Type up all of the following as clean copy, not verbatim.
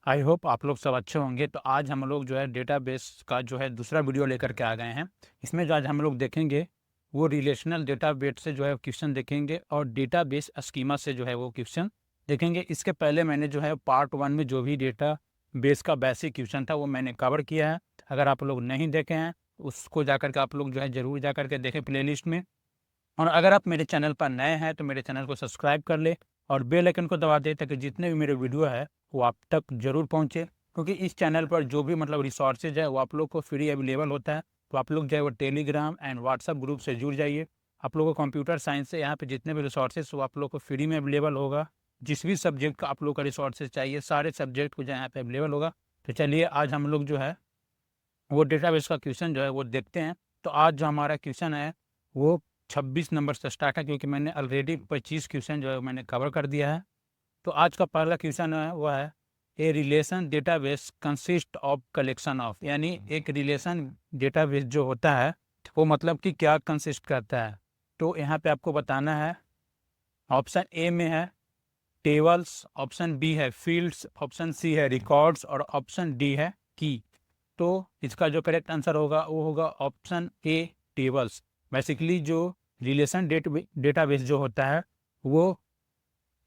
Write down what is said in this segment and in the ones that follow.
I hope आप लोग सब अच्छे होंगे। तो आज हम लोग जो है डेटाबेस का जो है दूसरा वीडियो लेकर के आ गए हैं। इसमें जो आज हम लोग देखेंगे वो रिलेशनल डेटाबेस से जो है क्वेश्चन देखेंगे और डेटाबेस स्कीमा से जो है वो क्वेश्चन देखेंगे। इसके पहले मैंने जो है पार्ट 1 में जो भी डेटा बेस का बेसिक क्वेश्चन था वो मैंने कवर किया है। अगर आप लोग नहीं देखे हैं उसको जाकर के आप लोग जो है ज़रूर जा करके देखें प्लेलिस्ट में। और अगर आप मेरे चैनल पर नए हैं तो मेरे चैनल को सब्सक्राइब कर ले और बेल आइकन को दबा दे ताकि जितने भी मेरे वीडियो है वो आप तक ज़रूर पहुंचे, क्योंकि इस चैनल पर जो भी मतलब रिसोर्सेज है वो आप लोग को फ्री अवेलेबल होता है। तो आप लोग जो है वो टेलीग्राम एंड व्हाट्सअप ग्रुप से जुड़ जाइए। आप लोगों को कंप्यूटर साइंस से यहाँ पे जितने भी रिसोर्सेज वो आप लोग को फ्री में अवेलेबल होगा। जिस भी सब्जेक्ट का आप लोग का रिसोर्सेज चाहिए सारे सब्जेक्ट को जो यहाँ पे अवेलेबल होगा। तो चलिए आज हम लोग जो है वो डेटाबेस का क्वेश्चन जो है वो देखते हैं। तो आज जो हमारा क्वेश्चन है वो 26 नंबर से स्टार्ट है, क्योंकि मैंने ऑलरेडी 25 क्वेश्चन जो है मैंने कवर कर दिया है। तो आज का पहला क्वेश्चन है वो है a relation database consist of collection of, यानी एक रिलेशन डेटाबेस जो होता है वो मतलब कि क्या कंसिस्ट करता है। तो यहाँ पे आपको बताना है। ऑप्शन ए में है टेबल्स, ऑप्शन बी है फील्ड्स, ऑप्शन सी है रिकॉर्ड्स और ऑप्शन डी है की। तो इसका जो करेक्ट आंसर होगा वो होगा ऑप्शन ए टेबल्स। बेसिकली जो रिलेशन डेटाबेस जो होता है वो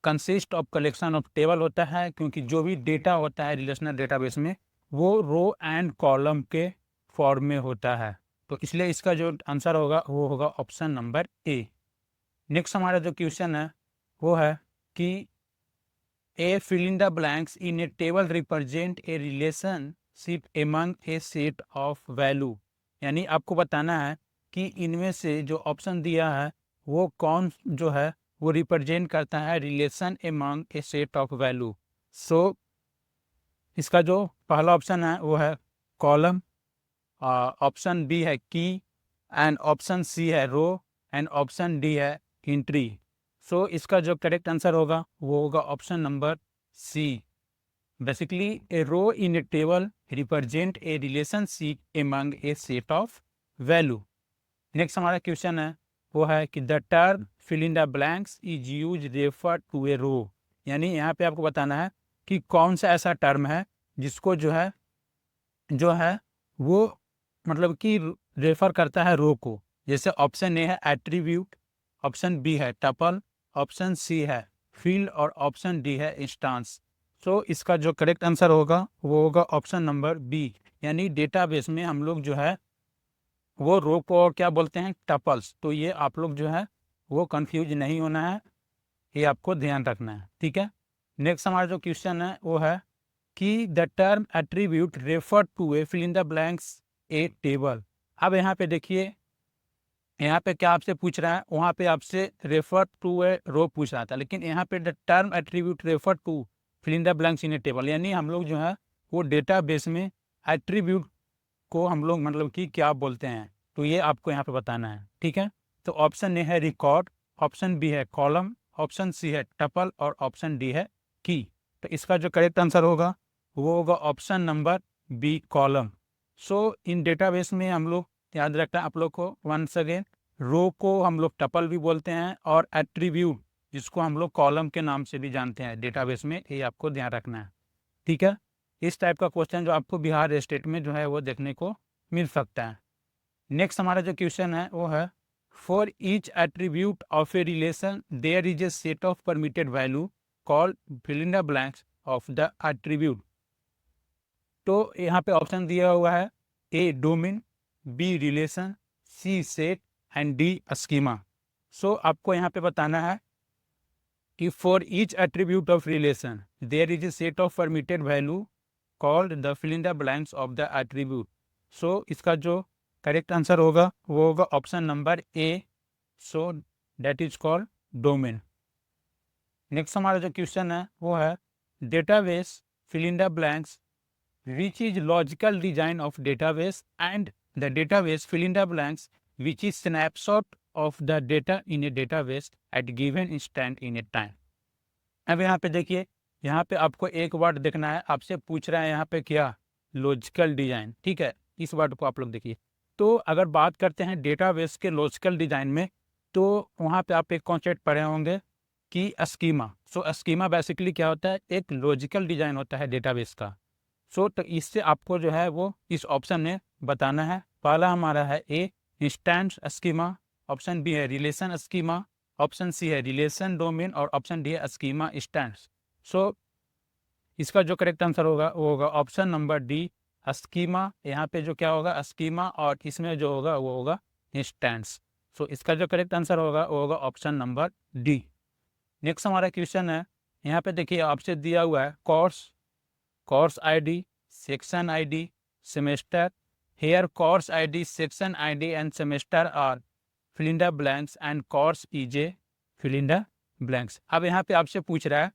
consist of collection of table होता है, क्योंकि जो भी डेटा होता है रिलेशनल डेटाबेस में वो रो एंड कॉलम के फॉर्म में होता है। तो इसलिए इसका जो आंसर होगा वो होगा ऑप्शन नंबर ए। नेक्स्ट हमारा जो क्वेश्चन है वो है कि A fill in the blanks in a table represent a relationship among a set of value, यानी आपको बताना है कि इनमें से जो ऑप्शन दिया है वो कौन जो है वो रिप्रेजेंट करता है relation among a set of value. So इसका जो पहला ऑप्शन है वो है कॉलम, ऑप्शन बी है की एंड ऑप्शन सी है रो एंड ऑप्शन डी है एंट्री। सो इसका जो करेक्ट आंसर होगा वो होगा option number C. Basically a row in a table represent a relationship among a set of value. Next हमारा क्वेश्चन है वो है कि the term fill in the blanks is use refer to a row, यानी यहाँ पे आपको बताना है कि कौन सा ऐसा टर्म है जिसको जो है वो मतलब कि रेफर करता है रो को। जैसे ऑप्शन ए है एट्रीब्यूट, ऑप्शन बी है टपल, ऑप्शन सी है फील्ड और ऑप्शन डी है इंस्टांस। सो इसका जो करेक्ट आंसर होगा वो होगा ऑप्शन नंबर बी, यानी डेटाबेस में हम लोग जो है वो रो को क्या बोलते हैं टपल्स। तो ये आप लोग जो है वो कंफ्यूज नहीं होना है, ये आपको ध्यान रखना है, ठीक है। नेक्स्ट हमारा जो क्वेश्चन है वो है कि the term attribute refer to a fill in the blanks a table. अब यहाँ पे देखिए, यहाँ पे क्या आपसे पूछ रहा है, वहाँ पे आपसे रेफर टू ए रो पूछ रहा था, लेकिन यहाँ पे the term attribute refer to fill in the blanks in a table, यानी हम लोग जो है वो डेटाबेस में एट्रीब्यूट को हम लोग मतलब कि क्या बोलते हैं। तो ये आपको यहाँ पे बताना है, ठीक है। तो ऑप्शन ए है रिकॉर्ड, ऑप्शन बी है कॉलम, ऑप्शन सी है टपल और ऑप्शन डी है की। तो इसका जो करेक्ट आंसर होगा वो होगा ऑप्शन नंबर बी कॉलम। सो इन डेटाबेस में हम लोग याद रखना आप लोग को वंस अगेन, रो को हम लोग टपल भी बोलते हैं और एट्रीब्यूट जिसको हम लोग कॉलम के नाम से भी जानते हैं डेटाबेस में, ये आपको ध्यान रखना है, ठीक है। इस टाइप का क्वेश्चन जो आपको बिहार स्टेट में जो है वो देखने को मिल सकता है। नेक्स्ट हमारा जो क्वेश्चन है वो है for each attribute of a relation there is a set of permitted value called fill in the blanks of the attribute. तो यहाँ पे ऑप्शन दिया हुआ है A domain, B relation, C set and D schema. So आपको यहाँ पे बताना है कि for each attribute of relation there is a set of permitted value called the fill in the blanks of the attribute. So इसका जो correct answer होगा वो होगा option number A, so that is called domain. Next हमारा जो question है वो है database fill in the blanks which is logical design of database and the database fill in the blanks which is snapshot of the data in a database at given instant in a time। अब यहाँ पे देखिए, यहाँ पे आपको एक word देखना है, आपसे पूछ रहा है यहाँ पे क्या लॉजिकल डिजाइन, ठीक है। इस वर्ड को आप लोग देखिए। तो अगर बात करते हैं डेटाबेस के लॉजिकल डिजाइन में तो वहाँ पे आप एक कॉन्सेप्ट पढ़े होंगे की स्कीमा। सो स्कीमा बेसिकली क्या होता है, एक लॉजिकल डिजाइन होता है डेटाबेस का। सो तो इससे आपको जो है वो इस ऑप्शन में बताना है। पहला हमारा है ए इंस्टेंस स्कीमा, ऑप्शन बी है रिलेशन स्कीमा, ऑप्शन सी है रिलेशन डोमेन और ऑप्शन डी है स्कीमा इंस्टेंस। सो इसका जो करेक्ट आंसर होगा वो होगा ऑप्शन नंबर डी स्कीमा। यहाँ पे जो क्या होगा स्कीमा और इसमें जो होगा वो होगा इंस्टेंस। सो इसका जो करेक्ट आंसर होगा वो होगा ऑप्शन नंबर डी। नेक्स्ट हमारा क्वेश्चन है, यहाँ पे देखिए आपसे दिया हुआ है course ID, section ID, semester. Here course ID, section ID and semester are fill in the blanks and course is a fill in the blanks। अब यहाँ पे आपसे पूछ रहा है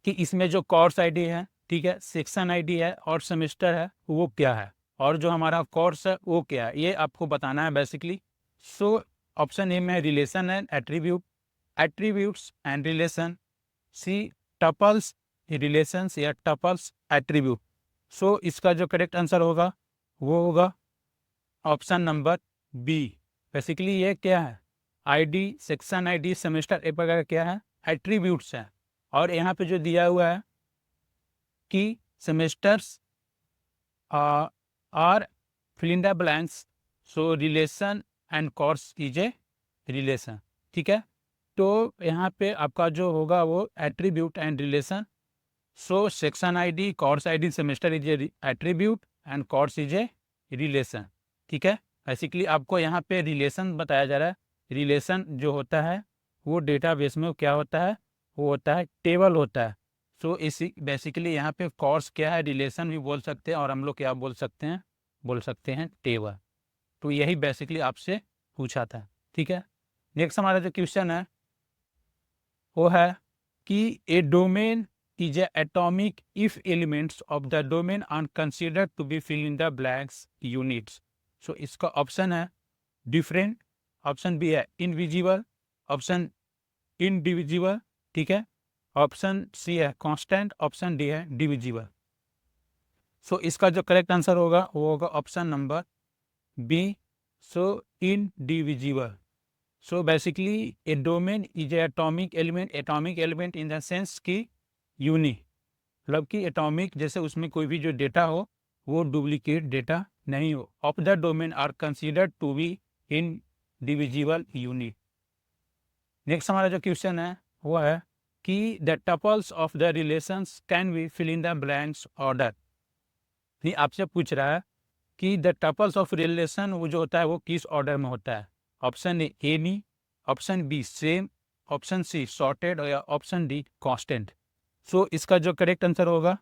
कि इसमें जो कोर्स आईडी है, ठीक है, सेक्शन आईडी है और सेमेस्टर है, वो क्या है, और जो हमारा कोर्स है वो क्या है, ये आपको बताना है बेसिकली। सो ऑप्शन ए में relation and attribute, attributes and relation, C tuples relations या टपल्स एट्रीब्यूट। सो इसका जो करेक्ट आंसर होगा वो होगा ऑप्शन नंबर बी। बेसिकली ये क्या है, आईडी, सेक्शन आईडी, सेमेस्टर एक प्रकार क्या है, एट्रीब्यूट्स है। और यहाँ पे जो दिया हुआ है कि semesters are fill in the blanks, so relation and course is a relation, ठीक है। तो यहाँ पे आपका जो होगा वो attribute and relation. So section ID, course ID, semester is a attribute and course is a relation, ठीक है। बेसिकली आपको यहाँ पे रिलेशन बताया जा रहा है। रिलेशन जो होता है वो डेटाबेस में क्या होता है, वो होता है टेबल होता है। सो इसी बेसिकली यहाँ पे कोर्स क्या है, रिलेशन भी बोल सकते हैं और हम लोग क्या बोल सकते हैं टेबल। तो यही बेसिकली आपसे पूछा था, ठीक है। नेक्स्ट हमारा जो क्वेश्चन है वो है कि ए domain is a atomic if elements of the domain are considered to be fill in the blanks units। so इसका ऑप्शन है डिफरेंट, ऑप्शन बी है इनविजिबल, ऑप्शन इनडिविजिबल, ठीक है, ऑप्शन सी है कांस्टेंट, ऑप्शन डी है divisible. So इसका जो correct answer होगा वो होगा option number B, so indivisible. So basically a domain is a atomic element in the sense की यूनी, मतलब कि एटॉमिक जैसे उसमें कोई भी जो डेटा हो वो डुप्लीकेट डेटा नहीं हो। Of the domain are considered to be indivisible unit. Next हमारा जो क्वेश्चन है वो है कि the tuples of the relations can be fill in the blanks order. ये आपसे पूछ रहा है कि द टपल्स ऑफ रिलेशन वो जो होता है वो किस ऑर्डर में होता है। Option A any, option B same, option C sorted या ऑप्शन डी कांस्टेंट। सो इसका जो करेक्ट आंसर होगा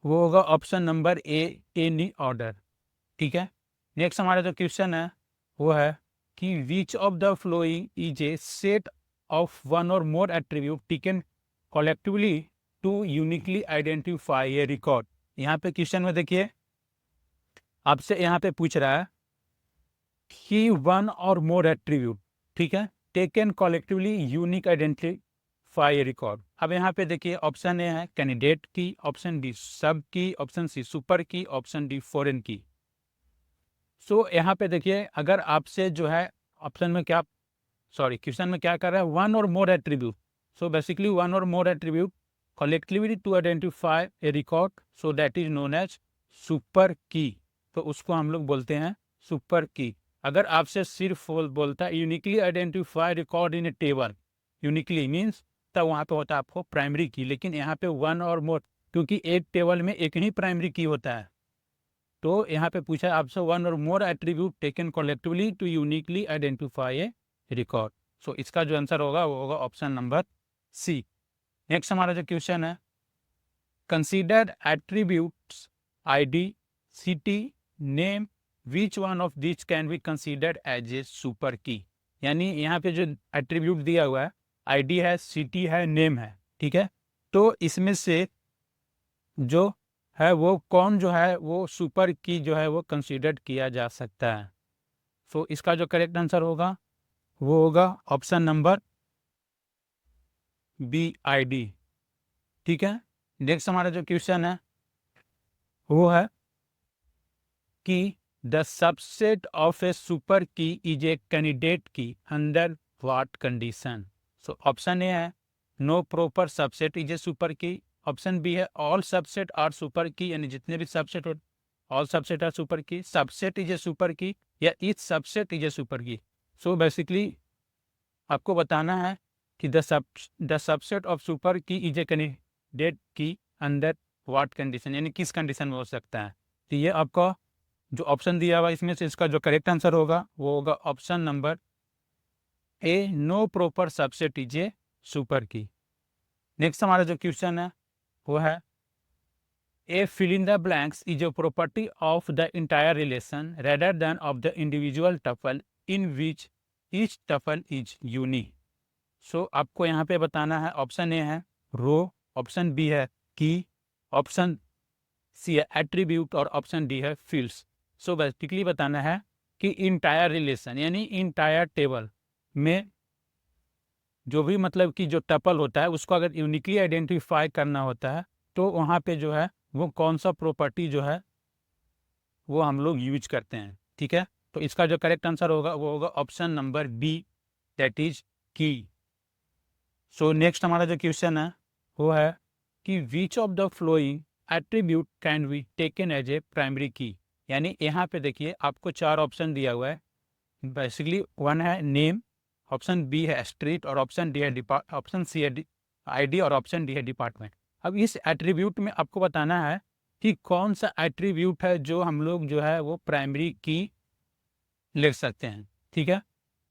वो होगा option number A any order, ठीक है। नेक्स्ट हमारा जो क्वेश्चन है वो है कि which of the following is a set of one or more attribute taken collectively to uniquely identify a record. यहाँ पे क्वेश्चन में देखिए आपसे यहाँ पे पूछ रहा है कि वन और मोर एट्रीब्यूट, ठीक है, taken collectively unique identify record. अब यहाँ पे देखिए ऑप्शन ए है कैंडिडेट की, ऑप्शन डी सब की, option C super key, option D foreign की। सो यहाँ पे देखिए अगर आपसे जो है ऑप्शन में क्या क्वेश्चन में क्या कर रहा है, one or more attribute. So basically one or more attribute collectively to identify a record, so that is known as super key. तो उसको हम लोग बोलते हैं सुपर की। अगर आपसे सिर्फ बोलता है uniquely identify record in a table, uniquely means तब वहाँ पे होता है आपको प्राइमरी की। लेकिन यहाँ पे वन और मोर, क्योंकि एक टेबल में एक ही प्राइमरी की होता है, तो यहाँ पे पूछा है आपसे one or more attribute taken collectively to uniquely identify a record. So इसका जो आंसर होगा वो होगा ऑप्शन नंबर सी। नेक्स्ट हमारा जो क्वेश्चन है consider attributes ID, city, name, which one of this can be considered as a super key. यानी यहाँ पे जो एट्रीब्यूट दिया हुआ है आईडी है, सिटी है, नेम है, ठीक है, तो इसमें से जो है वो कौन जो है वो सुपर की जो है वो कंसीडर्ड किया जा सकता है। सो इसका जो करेक्ट आंसर होगा वो होगा ऑप्शन नंबर बी आईडी, ठीक है। नेक्स्ट हमारा जो क्वेश्चन है वो है कि the subset of a super key is a candidate key under what condition. So option A है no proper subset is a super key, option B है all subset are super key, यानी जितने भी subset हो all subset are super key, subset is a super key, या each subset is a super key. So basically आपको बताना है कि the subset of super key is a candidate key under what condition, यानी किस condition में हो सकता है। तो ये आपका जो ऑप्शन दिया हुआ इसमें से इसका जो करेक्ट आंसर होगा वो होगा option number A, no proper subset is a super key. Next हमारा जो क्वेश्चन है वो है a fill in the blanks is a property of the entire relation rather than of the individual tuple in which each tuple is unique. So आपको यहाँ पे बताना है, ऑप्शन ए है रो, ऑप्शन बी है की, ऑप्शन सी है attribute और ऑप्शन डी है फील्ड्स। सो बेसिकली बताना है कि इंटायर रिलेशन यानी इंटायर टेबल में जो भी मतलब कि जो टपल होता है उसको अगर यूनिकली आइडेंटिफाई करना होता है तो वहाँ पे जो है वो कौन सा प्रॉपर्टी जो है वो हम लोग यूज करते हैं। ठीक है, तो इसका जो करेक्ट आंसर होगा वो होगा option number B, that is key. So next हमारा जो क्वेश्चन है वो है कि which of the following attribute can be taken as a primary key, यानी यहाँ पे देखिए आपको 4 ऑप्शन दिया हुआ है। बेसिकली वन है नेम, ऑप्शन बी है स्ट्रीट और ऑप्शन डी है ऑप्शन सी है आईडी और ऑप्शन डी है डिपार्टमेंट। अब इस एट्रीब्यूट में आपको बताना है कि कौन सा एट्रीब्यूट है जो हम लोग जो है वो प्राइमरी की लिख सकते हैं। ठीक है,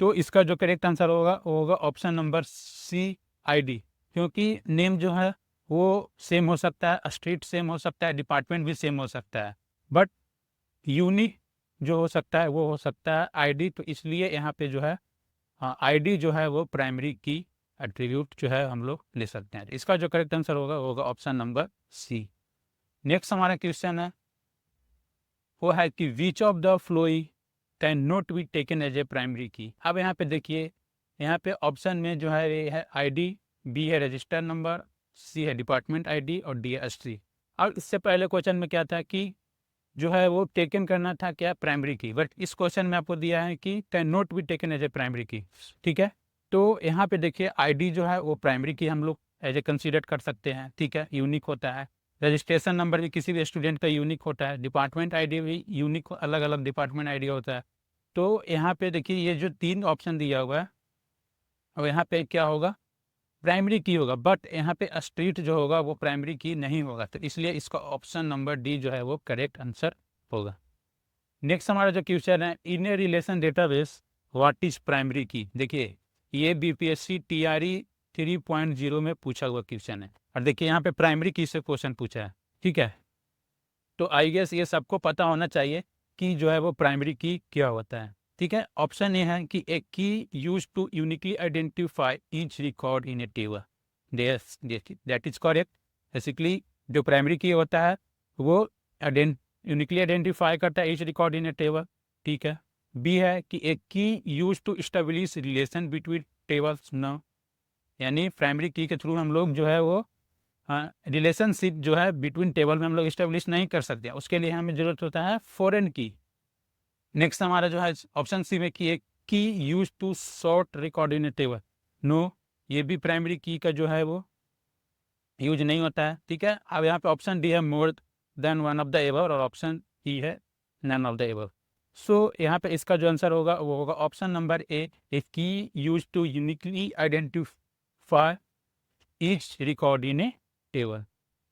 तो इसका जो करेक्ट आंसर होगा वो होगा ऑप्शन नंबर सी, आईडी, क्योंकि नेम जो है वो सेम हो सकता है, स्ट्रीट सेम हो सकता है, डिपार्टमेंट भी सेम हो सकता है, बट यूनिक जो हो सकता है वो हो सकता है आईडी। तो इसलिए यहाँ पे जो है आईडी जो है वो प्राइमरी की एट्रीब्यूट जो है हम लोग ले सकते हैं। इसका जो करेक्ट आंसर होगा वो होगा ऑप्शन नंबर सी। नेक्स्ट हमारा क्वेश्चन है वो है कि which of the following can not be taken as a primary key. अब यहाँ पे देखिए, यहाँ पे ऑप्शन में जो है ये है आईडी, बी है रजिस्टर नंबर, सी है डिपार्टमेंट आईडी और डी है एसटी। अब इससे पहले क्वेश्चन में क्या था कि जो है वो टेकन करना था क्या प्राइमरी की, बट इस क्वेश्चन में आपको दिया है कि can not be taken as a primary key. ठीक है, तो यहाँ पे देखिए आईडी जो है वो प्राइमरी की हम लोग एज ए कंसीडर कर सकते हैं। ठीक है, यूनिक होता है। रजिस्ट्रेशन नंबर भी किसी भी स्टूडेंट का यूनिक होता है, डिपार्टमेंट आईडी भी यूनिक, अलग अलग डिपार्टमेंट आईडी होता है। तो यहाँ पे देखिए ये जो 3 ऑप्शन दिया हुआ है और यहाँ पे क्या होगा प्राइमरी की होगा, बट यहाँ पे स्ट्रीट जो होगा वो प्राइमरी की नहीं होगा, तो इसलिए इसका ऑप्शन नंबर डी जो है वो करेक्ट आंसर होगा। नेक्स्ट हमारा जो क्वेश्चन है in a relation database what is primary key. देखिए ये बीपीएससी टीआरई 3.0 में पूछा हुआ क्वेश्चन है और देखिए यहाँ पे प्राइमरी की से क्वेश्चन पूछा है। ठीक है, तो आई गेस ये सबको पता होना चाहिए कि जो है वो प्राइमरी की क्या होता है। ठीक है, ऑप्शन ये है कि a key use to uniquely identify each record in a table, that is correct. Basically जो प्राइमरी की होता है वो यूनिकली आइडेंटिफाई करता है each record in a table. ठीक है, बी है कि a key use to establish relation between tables न, यानी प्राइमरी की के थ्रू हम लोग जो है वो रिलेशनशिप जो है बिटवीन टेबल में हम लोग इस्टेब्लिश नहीं कर सकते, उसके लिए हमें ज़रूरत होता है फॉरेन की। नेक्स्ट हमारा जो है ऑप्शन सी में कि एक key use to sort record in table, no, ये भी प्राइमरी की का जो है वो यूज नहीं होता है। ठीक है, अब यहाँ पे ऑप्शन डी है more than one of the above और ऑप्शन ई है नन ऑफ द एबव। सो यहाँ पे इसका जो आंसर होगा वो होगा option number A, key use to uniquely identify each record in a table.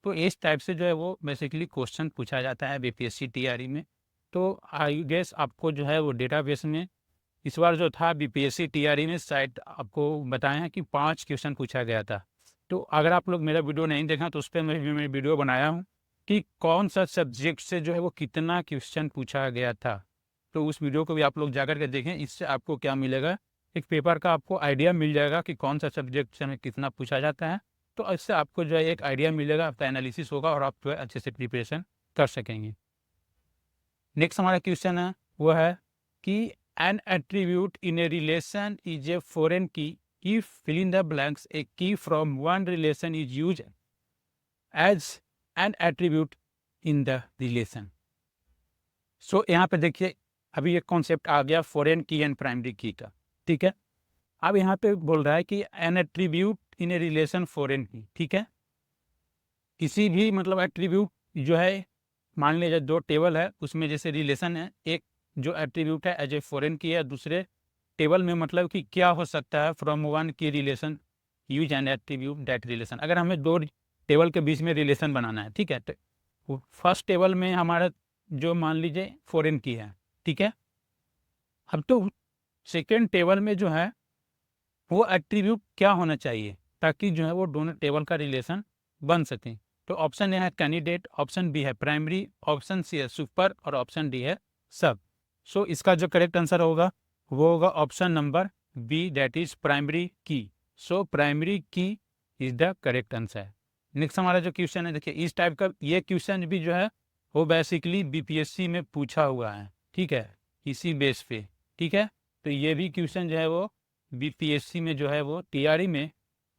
तो इस टाइप से जो है वो बेसिकली क्वेश्चन पूछा जाता है बीपीएससी टीआरई में। तो आई गेस आपको जो है वो डेटाबेस में इस बार जो था बीपीएससी टीआरई में शायद आपको बताया है कि 5 क्वेश्चन पूछा गया था। तो अगर आप लोग मेरा वीडियो नहीं देखा तो उस पर मैं वीडियो बनाया हूँ कि कौन सा सब्जेक्ट से जो है वो कितना क्वेश्चन पूछा गया था। तो उस वीडियो को भी आप लोग जाकर के देखें, इससे आपको क्या मिलेगा, एक पेपर का आपको आइडिया मिल जाएगा कि कौन सा सब्जेक्ट से हमें कितना पूछा जाता है। तो इससे आपको जो है एक आइडिया मिलेगा, आपका एनालिसिस होगा और आप जो है अच्छे से प्रिपरेशन कर सकेंगे। नेक्स्ट हमारा क्वेश्चन है वो है कि an attribute in a relation is a foreign key if fill in the blanks a key from one relation is use as an attribute in the relation. So यहाँ पे देखिए अभी एक कॉन्सेप्ट आ गया फॉरेन की एंड प्राइमरी की का। ठीक है, अब यहाँ पे बोल रहा है कि an attribute in a relation foreign की, ठीक है, किसी भी मतलब एट्रीब्यूट जो है, मान लीजिए दो टेबल है उसमें जैसे रिलेशन है, एक जो एट्रीब्यूट है एज ए फॉरेन की है, दूसरे टेबल में मतलब कि क्या हो सकता है फ्रॉम वन की relation use N attribute that relation. अगर हमें दो टेबल के बीच में रिलेशन बनाना है, ठीक है, तो फर्स्ट टेबल में हमारा जो मान लीजिए फॉरेन की है, ठीक है, अब तो सेकेंड टेबल में जो है वो एट्रीब्यूट क्या होना चाहिए ताकि जो है वो दोनों टेबल का रिलेशन बन सके। तो ऑप्शन ए है कैंडिडेट, ऑप्शन बी है प्राइमरी, ऑप्शन सी है सुपर और ऑप्शन डी है सब। सो इसका जो करेक्ट आंसर होगा वो होगा option number B, that is primary key. So primary key is the correct answer. Next हमारा जो क्वेश्चन है, देखिए इस टाइप का ये क्वेश्चन भी जो है वो बेसिकली बीपीएससी में पूछा हुआ है, ठीक है, इसी बेस पे, ठीक है। तो ये भी क्वेश्चन जो है वो बीपीएससी में जो है वो टीआरई में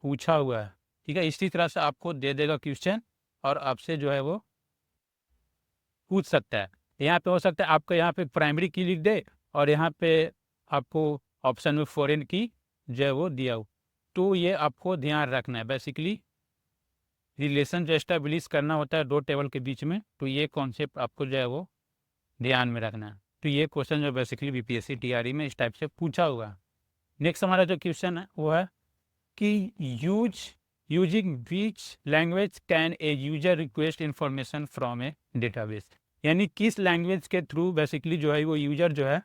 पूछा हुआ है, ठीक है। इसी तरह से आपको दे देगा क्वेश्चन और आपसे जो है वो पूछ सकता है। यहाँ पे हो सकता है आपको यहाँ पे प्राइमरी की लिख दे और यहाँ पे आपको ऑप्शन में फॉरेन की जो है वो दिया हो। तो ये आपको ध्यान रखना है, बेसिकली रिलेशन जो एस्टेब्लिश करना होता है दो टेबल के बीच में, तो ये कॉन्सेप्ट आपको जो है वो ध्यान में रखना है। तो ये क्वेश्चन जो बेसिकली बीपीएससी टीआरई में इस टाइप से पूछा हुआ है। नेक्स्ट हमारा जो क्वेश्चन है वो है कि using which language can a user request information from a database, यानी किस लैंग्वेज के थ्रू बेसिकली जो है वो यूजर जो है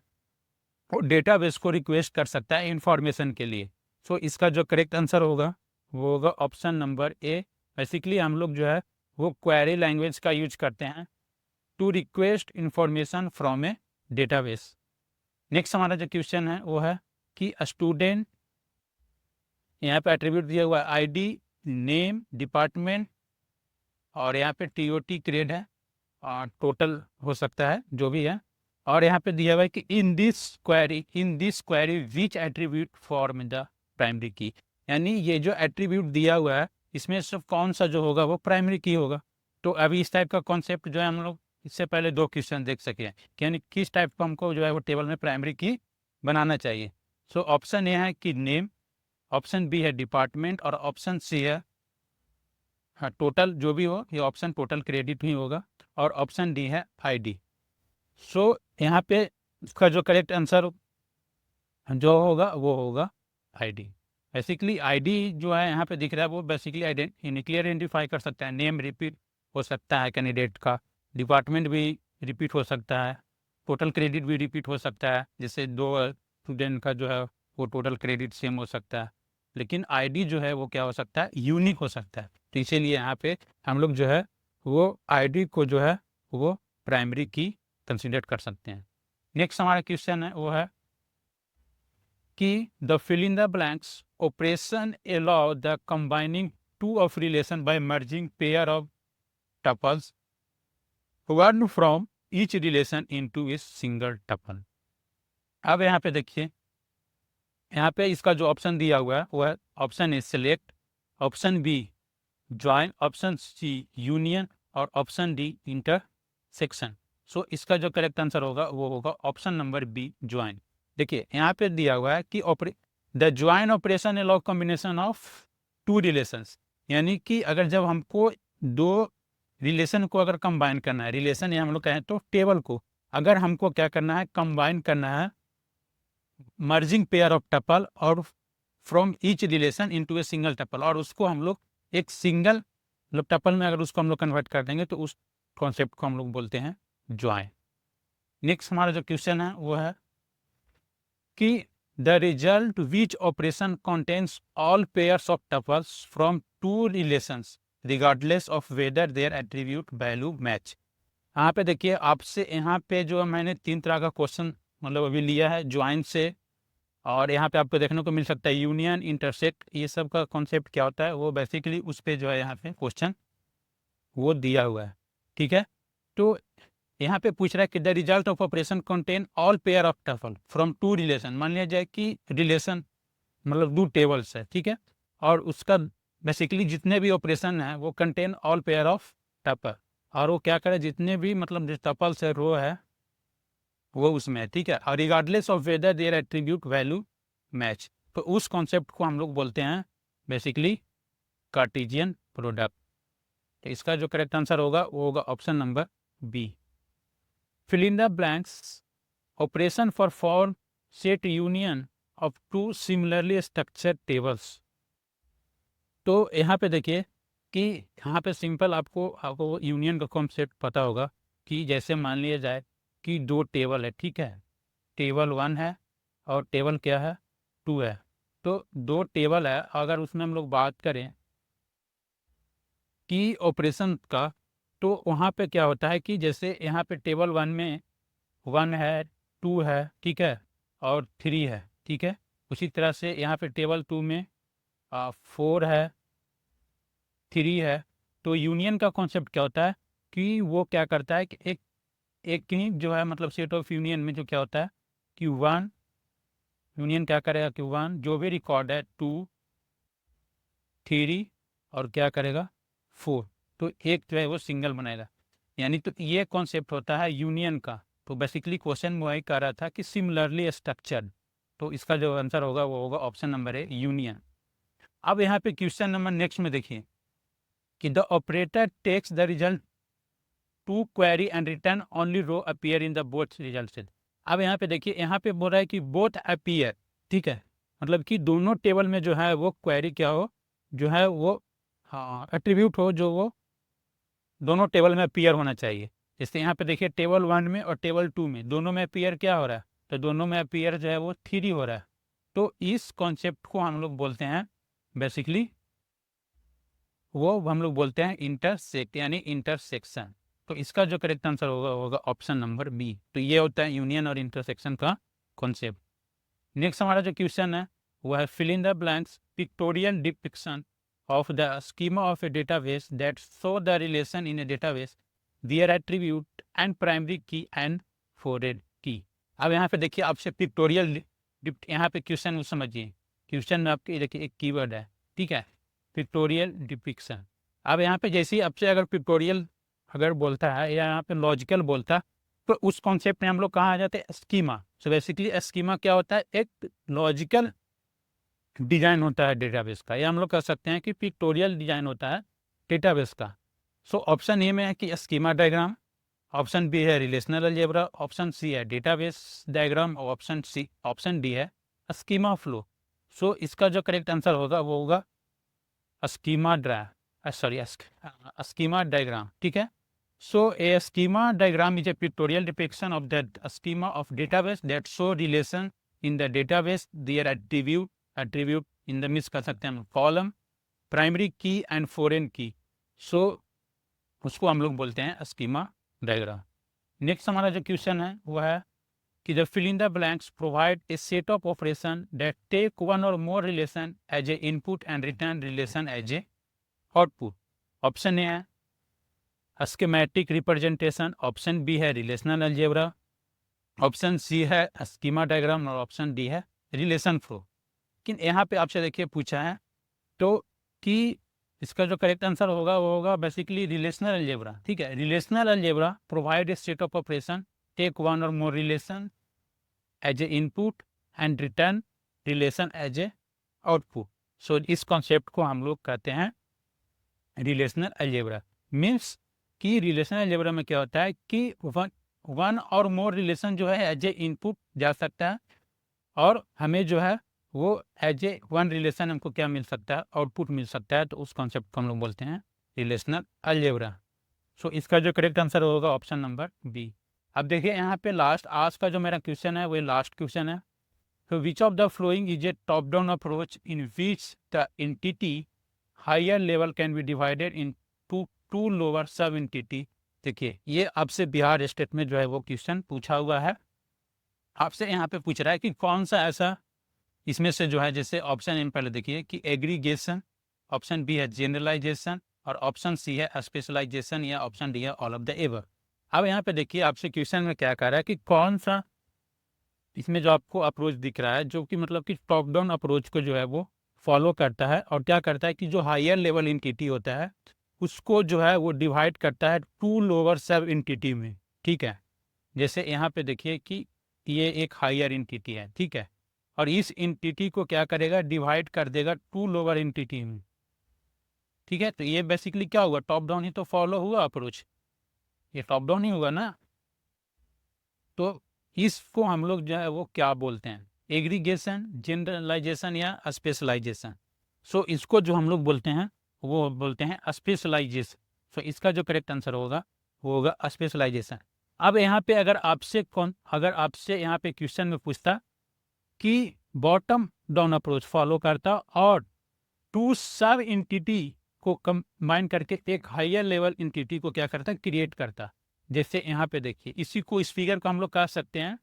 वो डेटाबेस को रिक्वेस्ट कर सकता है इंफॉर्मेशन के लिए। सो इसका जो करेक्ट आंसर होगा वो होगा ऑप्शन नंबर ए। बेसिकली हम लोग जो है वो क्वेरी लैंग्वेज का यूज करते हैं to request information from a database. Next हमारा जो क्वेश्चन है वो है कि स्टूडेंट, यहाँ पे एट्रीब्यूट दिया हुआ है आईडी, नेम, डिपार्टमेंट और यहाँ पे टीओटी ग्रेड है और टोटल हो सकता है जो भी है। और यहाँ पे दिया हुआ है कि in this query which attribute form the primary key, यानी ये जो एट्रीब्यूट दिया हुआ है इसमें से कौन सा जो होगा वो प्राइमरी की होगा। तो अभी इस टाइप का कॉन्सेप्ट जो है हम लोग इससे पहले दो क्वेश्चन देख सके हैं कि यानी किस टाइप का हमको जो है वो टेबल में प्राइमरी की बनाना चाहिए। सो ऑप्शन ए है कि नेम, ऑप्शन बी है डिपार्टमेंट और ऑप्शन सी है, हाँ, टोटल जो भी हो ये ऑप्शन टोटल क्रेडिट ही होगा और ऑप्शन डी है आईडी। सो यहाँ पे इसका जो करेक्ट आंसर जो होगा वो होगा आईडी। बेसिकली आईडी जो है यहाँ पे दिख रहा है वो बेसिकली क्लियर आइडेंटिफाई कर सकता है, नेम रिपीट हो सकता है कैंडिडेट का, डिपार्टमेंट भी रिपीट हो सकता है, टोटल क्रेडिट भी रिपीट हो सकता है, जैसे दो स्टूडेंट का जो है वो टोटल क्रेडिट सेम हो सकता है, लेकिन आईडी जो है वो क्या हो सकता है, यूनिक हो सकता है। तो इसीलिए यहाँ पे हम लोग जो है वो आईडी को जो है वो प्राइमरी की कंसिडर कर सकते हैं। नेक्स्ट हमारा क्वेश्चन है वो है कि the fill in the blanks operation allow the combining two of relation by merging pair of tuples one from each relation into a single tuple. अब यहाँ पे देखिए, यहाँ पे इसका जो ऑप्शन दिया हुआ है वो है option A select, option B join, option C union और ऑप्शन डी इंटरसेक्शन। सो इसका जो करेक्ट आंसर होगा वो होगा ऑप्शन नंबर बी ज्वाइन। देखिए यहाँ पे दिया हुआ है कि the join operation allow combination of two relations, यानी कि अगर जब हमको दो रिलेशन को अगर कंबाइन करना है, रिलेशन या हम लोग कहें तो टेबल को अगर हमको क्या करना है, कंबाइन करना है मर्जिंग पेयर ऑफ टपल और from each relation into a single tuple, और उसको हम लोग एक सिंगल मतलब टपल में अगर उसको हम लोग कन्वर्ट कर देंगे तो उस कॉन्सेप्ट को हम लोग बोलते हैं ज्वाइन। नेक्स्ट हमारा जो क्वेश्चन है वो है कि the result which operation contains all pairs of tuples from two relations regardless of whether their attribute value match. यहाँ पे देखिए आपसे यहाँ पे जो मैंने तीन तरह का क्वेश्चन मतलब अभी लिया है ज्वाइन से, और यहाँ पे आपको देखने को मिल सकता है यूनियन, इंटरसेक्ट, ये सब का कॉन्सेप्ट क्या होता है वो बेसिकली उस पे जो है यहाँ पे क्वेश्चन वो दिया हुआ है, ठीक है। तो यहाँ पे पूछ रहा है कि the result of operation contain all pair of tuple from two relation, मान लिया जाए कि रिलेशन मतलब दो टेबल्स है, ठीक है, और उसका बेसिकली जितने भी ऑपरेशन है वो contain all pair of tuple, और वो क्या करे जितने भी मतलब जो टपल्स है रो है वो उसमें है, ठीक है, और regardless of whether their attribute value match. तो उस कॉन्सेप्ट को हम लोग बोलते हैं बेसिकली कार्टेशियन प्रोडक्ट। तो इसका जो करेक्ट आंसर होगा वो होगा option number B. Fill in the blanks operation for form set union of two similarly structured tables. तो यहाँ पे देखिए कि यहाँ पे सिंपल आपको यूनियन का कॉन्सेप्ट पता होगा कि जैसे मान लिया जाए कि दो टेबल है, ठीक है, टेबल 1 है और टेबल क्या है 2 है। तो दो टेबल है, अगर उसमें हम लोग बात करें कि ऑपरेशन का, तो वहाँ पे क्या होता है कि जैसे यहाँ पे टेबल 1 में 1 है, 2 है, ठीक है, और 3 है, ठीक है। उसी तरह से यहाँ पे टेबल 2 में 4 है, 3 है। तो यूनियन का कॉन्सेप्ट क्या होता है कि वो क्या करता है कि एक ही जो है मतलब सेट ऑफ यूनियन में जो क्या होता है कि 1 यूनियन क्या करेगा कि 1 जो भी रिकॉर्ड है 2 3 और क्या करेगा 4, तो एक जो है वो सिंगल बनाएगा। यानी तो ये कॉन्सेप्ट होता है यूनियन का। तो बेसिकली क्वेश्चन वही कह रहा था कि सिमिलरली स्ट्रक्चर्ड, तो इसका जो आंसर होगा वो होगा ऑप्शन नंबर ए यूनियन। अब यहाँ पे क्वेश्चन नंबर नेक्स्ट में देखिए कि the operator takes the result to query and return only row appear in the both result. अब यहाँ पे देखिए, यहाँ पे बोल रहा है कि बोथ अपीयर, ठीक है, मतलब कि दोनों टेबल में जो है वो क्वेरी क्या हो, जो है वो हाँ एट्रीब्यूट हो, जो वो दोनों टेबल में अपीयर होना चाहिए। जैसे यहाँ पे देखिए टेबल 1 में और टेबल 2 में दोनों में अपीयर क्या हो रहा है, तो दोनों में अपीयर जो है वो 3 हो रहा है। तो इस कॉन्सेप्ट को हम लोग बोलते हैं बेसिकली, वो हम लोग बोलते हैं इंटरसेक्ट यानी इंटरसेक्शन। तो इसका जो करेक्ट आंसर होगा ऑप्शन नंबर बी। तो ये होता है यूनियन और इंटरसेक्शन का कॉन्सेप्ट। नेक्स्ट हमारा जो क्वेश्चन है वो है fill in the blanks pictorial depiction of the schema of a database that show the relation in a database, their attribute and primary key and forward key. अब यहाँ पे देखिए आपसे पिक्टोरियल, यहाँ पे क्वेश्चन को समझिए, क्वेश्चन में आपके देखिए एक कीवर्ड है, ठीक है, पिक्टोरियल डिपिक्शन। अब यहाँ पे जैसे ही आपसे अगर पिक्टोरियल अगर बोलता है या यहाँ पे लॉजिकल बोलता है, तो उस कॉन्सेप्ट में हम लोग कहाँ आ जाते हैं स्कीमा। सो बेसिकली स्कीमा क्या होता है, एक लॉजिकल डिजाइन होता है डेटाबेस का, या हम लोग कह सकते हैं कि पिक्टोरियल डिजाइन होता है डेटाबेस का। सो ऑप्शन ए में है कि स्कीमा डायग्राम, ऑप्शन बी है रिलेशनल अलजेब्रा, ऑप्शन सी है डेटाबेस डायग्राम और ऑप्शन डी है स्कीमा फ्लो। सो इसका जो करेक्ट आंसर होगा वो होगा स्कीमा डायग्राम, ठीक है। So a schema diagram is a pictorial depiction of the schema of database that show relation in the database, their attribute in the miss कर सकते हैं हम column, primary key and foreign key. So उसको हम लोग बोलते हैं schema diagram. Next हमारा जो क्वेश्चन है वो है कि the fill in the blanks provide a set of operation that take one or more relation as a input and return relation as a output. Option A है schematic representation, option B है relational algebra, option C है schema diagram और option D है relation flow. लेकिन यहाँ पे आपसे देखिए पूछा है तो कि इसका जो करेक्ट आंसर होगा वो होगा बेसिकली रिलेशनल अलजेब्रा, ठीक है। Relational algebra provide a set of operation take one or more relation as a input and return relation as a output. So इस कॉन्सेप्ट को हम लोग कहते हैं रिलेशनल अलजेब्रा। मीन्स कि रिलेशनल अलजेब्रा में क्या होता है कि वन और मोर रिलेशन जो है एज ए इनपुट जा सकता है और हमें जो है वो एज ए वन रिलेशन हमको क्या मिल सकता है, आउटपुट मिल सकता है। तो उस कॉन्सेप्ट को हम लोग बोलते हैं रिलेशनल अलजेब्रा। सो इसका जो करेक्ट आंसर होगा ऑप्शन नंबर बी। अब देखिए यहाँ पे लास्ट आज का जो मेरा क्वेश्चन है वो लास्ट क्वेश्चन है। So which of the following is a top-down approach in which the entity higher level can be divided into two lower sub-entity? देखिए ये आपसे बिहार स्टेट में जो है वो क्वेश्चन पूछा हुआ है। आपसे यहाँ पे पूछ रहा है कि कौन सा ऐसा इसमें से जो है, जैसे ऑप्शन एम पहले देखिए कि एग्रीगेशन, ऑप्शन बी है जनरलाइजेशन और ऑप्शन सी है स्पेशलाइजेशन या ऑप्शन डी है ऑल ऑफ द एवर। अब यहाँ पे देखिए आपसे क्वेश्चन में क्या कह रहा है कि कौन सा इसमें जो आपको अप्रोच दिख रहा है जो कि मतलब कि टॉप डाउन अप्रोच को जो है वो फॉलो करता है और क्या करता है कि जो हायर लेवल एंटिटी होता है उसको जो है वो डिवाइड करता है टू लोअर सब एंटिटी में, ठीक है। जैसे यहाँ पे देखिए कि ये एक हायर एंटिटी है, ठीक है, और इस एंटिटी को क्या करेगा, डिवाइड कर देगा 2 लोअर एंटिटी में। ठीक है, तो ये बेसिकली क्या हुआ, टॉप डाउन ही तो फॉलो हुआ अप्रोच, ये टॉप डाउन ही हुआ ना। तो इसको हम लोग जो है वो क्या बोलते हैं, एग्रीगेशन, जनरलाइजेशन या स्पेशलाइजेशन। सो इसको जो हम लोग बोलते हैं वो बोलते हैं स्पेशलाइजेशन। सो इसका जो करेक्ट आंसर होगा वो होगा स्पेशलाइजेशन। अब यहाँ पे अगर आपसे यहाँ पे क्वेश्चन में पूछता कि बॉटम डाउन अप्रोच फॉलो करता और 2 सब एंटिटी को कंबाइन करके एक हायर लेवल एंटिटी को क्या करता, क्रिएट करता। जैसे यहाँ पे देखिए, इसी को, इस फिगर को हम लोग कह सकते हैं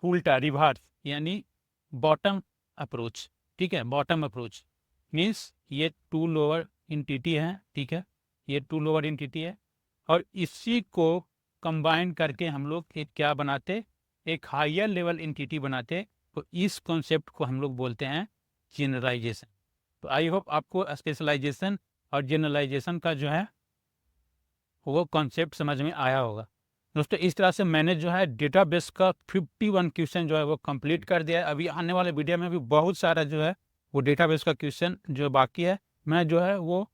उल्टा, रिवर्स, यानी बॉटम अप्रोच। ठीक है, बॉटम अप्रोच मीन्स ये 2 लोअर एंटिटी है। ठीक है, ये 2 लोअर एंटिटी है और इसी को कंबाइन करके हम लोग एक क्या बनाते, एक हायर लेवल एंटिटी बनाते। तो इस कॉन्सेप्ट को हम लोग बोलते हैं जनरलाइजेशन। तो आई होप आपको स्पेशलाइजेशन और जनरलाइजेशन का जो है वो कॉन्सेप्ट समझ में आया होगा। दोस्तों इस तरह से मैंने जो है डेटाबेस का 51 क्वेश्चन जो है वो कंप्लीट कर दिया है। अभी आने वाले वीडियो में भी बहुत सारा जो है वो डेटाबेस का क्वेश्चन जो बाकी है, मैं जो है वो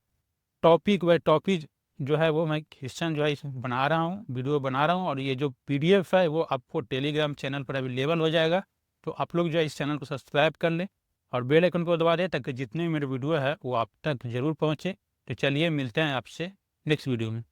टॉपिक बाय टॉपिक जो है वो मैं क्वेश्चन जो है बना रहा हूँ, वीडियो बना रहा हूँ। और ये जो PDF है वो आपको टेलीग्राम चैनल पर अवेलेबल हो जाएगा। तो आप लोग जो है इस चैनल को सब्सक्राइब कर लें और बेल आइकन को दबा दें ताकि जितने भी मेरे वीडियो है वो आप तक जरूर पहुँचे। तो चलिए मिलते हैं आपसे नेक्स्ट वीडियो में।